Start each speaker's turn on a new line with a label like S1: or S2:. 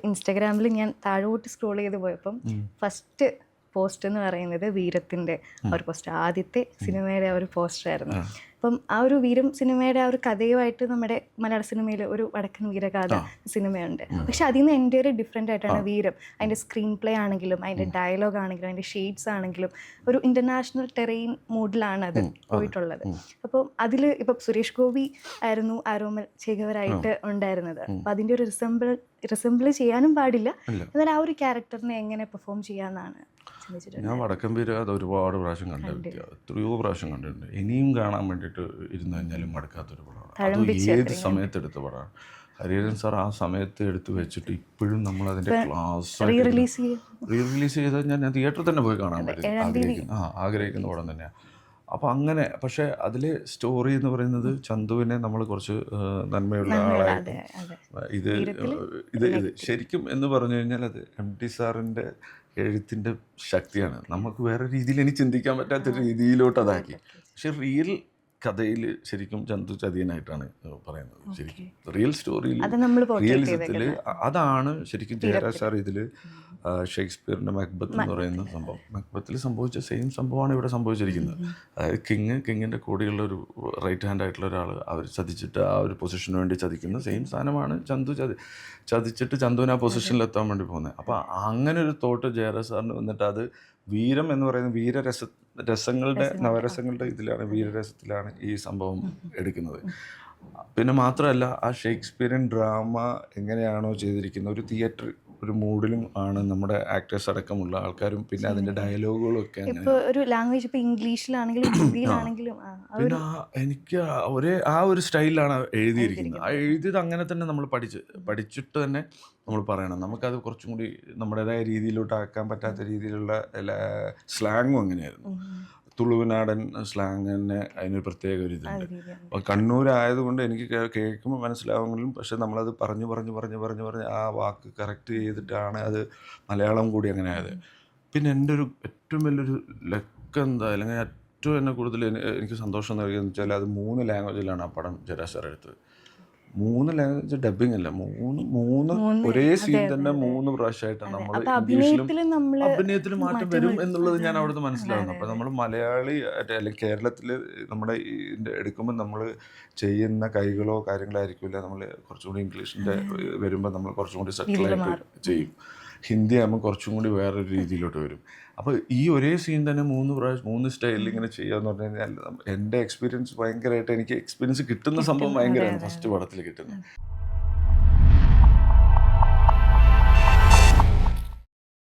S1: ഇൻസ്റ്റാഗ്രാമിൽ ഞാൻ താഴോട്ട് സ്ക്രോൾ ചെയ്ത് പോയപ്പം ഫസ്റ്റ് പോസ്റ്റ് എന്ന് പറയുന്നത് വീരത്തിൻ്റെ ഒരു പോസ്റ്റ്, ആദ്യത്തെ സിനിമയുടെ ഒരു പോസ്റ്റർ ആയിരുന്നു. അപ്പം ആ ഒരു വീരം സിനിമയുടെ ആ ഒരു കഥയുമായിട്ട് നമ്മുടെ മലയാള സിനിമയിൽ ഒരു വടക്കൻ വീരഗാഥ സിനിമയുണ്ട്. പക്ഷെ അതിൽ നിന്ന് എൻ്റെ ഒരു ഡിഫറെൻ്റ് ആയിട്ടാണ് വീരം. അതിൻ്റെ സ്ക്രീൻ പ്ലേ ആണെങ്കിലും അതിൻ്റെ ഡയലോഗ് ആണെങ്കിലും അതിൻ്റെ ഷെയ്ഡ്സ് ആണെങ്കിലും ഒരു ഇൻ്റർനാഷണൽ ടെറൈൻ മൂഡിലാണ് അത് പോയിട്ടുള്ളത്. അപ്പം അതിൽ ഇപ്പം സുരേഷ് ഗോപി ആയിരുന്നു ആരോമൽ ചേകവരായിട്ട് ഉണ്ടായിരുന്നത്. അപ്പം അതിൻ്റെ ഒരു റിസംബിൾ ചെയ്യാനും പാടില്ല, എന്നാൽ ആ ഒരു ക്യാരക്ടറിനെ എങ്ങനെ പെർഫോം ചെയ്യാമെന്നാണ്.
S2: ഞാൻ വടക്കൻ വീരഗാഥ ഒരുപാട് പ്രാവശ്യം കണ്ടിട്ടുണ്ട്, എത്രയോ പ്രാവശ്യം കണ്ടിട്ടുണ്ട്. ഇനിയും കാണാൻ വേണ്ടിയിട്ട് ഇരുന്ന് കഴിഞ്ഞാലും മടുക്കാത്തൊരു പടമാണ്. അത് ഏത് സമയത്തെടുത്ത പടമാണ്. ഹരിഹരൻ സാർ ആ സമയത്ത് എടുത്ത് വെച്ചിട്ട് ഇപ്പോഴും നമ്മൾ അതിൻ്റെ ക്ലാസ് റീ റിലീസ് ചെയ്താൽ ഞാൻ തിയേറ്ററിൽ തന്നെ പോയി കാണാൻ പറ്റും ആഗ്രഹിക്കുന്ന പടം തന്നെയാണ്. അപ്പോൾ അങ്ങനെ, പക്ഷേ അതിൽ സ്റ്റോറി എന്ന് പറയുന്നത് ചന്തുവിനെ നമ്മൾ കുറച്ച് നന്മയുള്ള ആളായിട്ട് ഇത് ശരിക്കും എന്ന് പറഞ്ഞു കഴിഞ്ഞാൽ അത് MT സാറിൻ്റെ എഴുത്തിൻ്റെ ശക്തിയാണ്. നമുക്ക് വേറെ രീതിയിൽ ഇനി ചിന്തിക്കാൻ പറ്റാത്ത രീതിയിലോട്ട് അതാക്കി. പക്ഷെ റിയൽ കഥയിൽ ശരിക്കും ചന്തു ചതിയനായിട്ടാണ് പറയുന്നത്. ശരിക്കും റിയൽ സ്റ്റോറിയിൽ റിയലിസത്തിൽ അതാണ് ശരിക്കും ജയരാജ് സാർ ഇതിൽ ഷേക്സ്പിയറിൻ്റെ മക്ബത്ത് എന്ന് പറയുന്ന സംഭവം, മക്ബത്തിൽ സംഭവിച്ച സെയിം സംഭവമാണ് ഇവിടെ സംഭവിച്ചിരിക്കുന്നത്. അതായത് കിങ്ങിൻ്റെ കൂടെയുള്ള ഒരു റൈറ്റ് ഹാൻഡ് ആയിട്ടുള്ള ഒരാൾ അവർ ചതിച്ചിട്ട് ആ ഒരു പൊസിഷന് വേണ്ടി ചതിക്കുന്ന സെയിം സാധനമാണ് ചന്തു ചതിച്ചിട്ട് ചന്തുവിന് ആ പൊസിഷനിലെത്താൻ വേണ്ടി പോകുന്നത്. അപ്പോൾ അങ്ങനെ ഒരു തോട്ട് ജയരാജ് സാറിന് വന്നിട്ട് അത് വീരം എന്ന് പറയുന്ന രസങ്ങളുടെ നവരസങ്ങളുടെ ഇതിലാണ്, വീരരസത്തിലാണ് ഈ സംഭവം എടുക്കുന്നത്. പിന്നെ മാത്രമല്ല ആ ഷേക്സ്പിയറിയൻ ഡ്രാമ എങ്ങനെയാണോ ചെയ്തിരിക്കുന്നത് ഒരു തിയേറ്റർ ഒരു മൂഡിലും ആണ് നമ്മുടെ ആക്ടേഴ്സ് അടക്കമുള്ള ആൾക്കാരും. പിന്നെ അതിൻ്റെ ഡയലോഗുകളും ഒക്കെ
S1: ഒരു ലാംഗ്വേജ് ഇപ്പോൾ ഇംഗ്ലീഷിലാണെങ്കിലും ഹിന്ദിയിലാണെങ്കിലും
S2: പിന്നെ എനിക്ക് ആ ഒരു സ്റ്റൈലിലാണ് എഴുതിയിരിക്കുന്നത്. ആ എഴുതിയത് അങ്ങനെ തന്നെ നമ്മൾ പഠിച്ചിട്ട് തന്നെ നമ്മൾ പറയണം. നമുക്കത് കുറച്ചും കൂടി നമ്മുടേതായ രീതിയിലോട്ട് ആക്കാൻ പറ്റാത്ത രീതിയിലുള്ള സ്ലാങ്ങും അങ്ങനെയായിരുന്നു. തുളുവനാടൻ സ്ലാങ് തന്നെ അതിനൊരു പ്രത്യേക ഒരു ഇതുണ്ട്. അപ്പോൾ കണ്ണൂരായതുകൊണ്ട് എനിക്ക് കേൾക്കുമ്പോൾ മനസ്സിലാവുമെങ്കിലും പക്ഷെ നമ്മളത് പറഞ്ഞ് ആ വാക്ക് കറക്റ്റ് ചെയ്തിട്ടാണ് അത് മലയാളം കൂടി അങ്ങനെ ആയത്. പിന്നെ എൻ്റെ ഒരു ഏറ്റവും വലിയൊരു ലക്ക് എന്താ, അല്ലെങ്കിൽ ഏറ്റവും എന്നെ കൂടുതൽ എനിക്ക് സന്തോഷം നൽകിയെന്ന് വെച്ചാൽ അത് 3 ലാംഗ്വേജിലാണ് ആ പടം ജയരാജ് സാർ എടുത്തത്. 3 ലാംഗ്വേജ് ഡബിങ് അല്ല, മൂന്ന് ഒരേ സീൻ തന്നെ 3 പ്രാവശ്യമായിട്ടാണ് നമ്മൾ അഭിനയത്തിൽ മാറ്റം വരും എന്നുള്ളത് ഞാൻ അവിടുന്ന് മനസ്സിലാവുന്നു. അപ്പോൾ നമ്മൾ മലയാളി അല്ലെങ്കിൽ കേരളത്തിൽ നമ്മുടെ എടുക്കുമ്പോൾ നമ്മൾ ചെയ്യുന്ന കൈകളോ കാര്യങ്ങളോ ആയിരിക്കില്ല. നമ്മൾ കുറച്ചും കൂടി ഇംഗ്ലീഷിൻ്റെ വരുമ്പോൾ നമ്മൾ കുറച്ചും കൂടി സെറ്റിലായിട്ട് ചെയ്യും. ഹിന്ദി ആകുമ്പോൾ കുറച്ചും കൂടി വേറൊരു രീതിയിലോട്ട് വരും. അപ്പോൾ ഈ ഒരേ സീൻ തന്നെ 3 സ്റ്റൈലിൽ ഇങ്ങനെ ചെയ്യാന്ന് പറഞ്ഞു കഴിഞ്ഞാൽ എൻ്റെ എക്സ്പീരിയൻസ് ഭയങ്കരമായിട്ട് എനിക്ക് എക്സ്പീരിയൻസ് കിട്ടുന്ന സംഭവം ഭയങ്കരമാണ് ഫസ്റ്റ് പടത്തിൽ കിട്ടുന്നത്.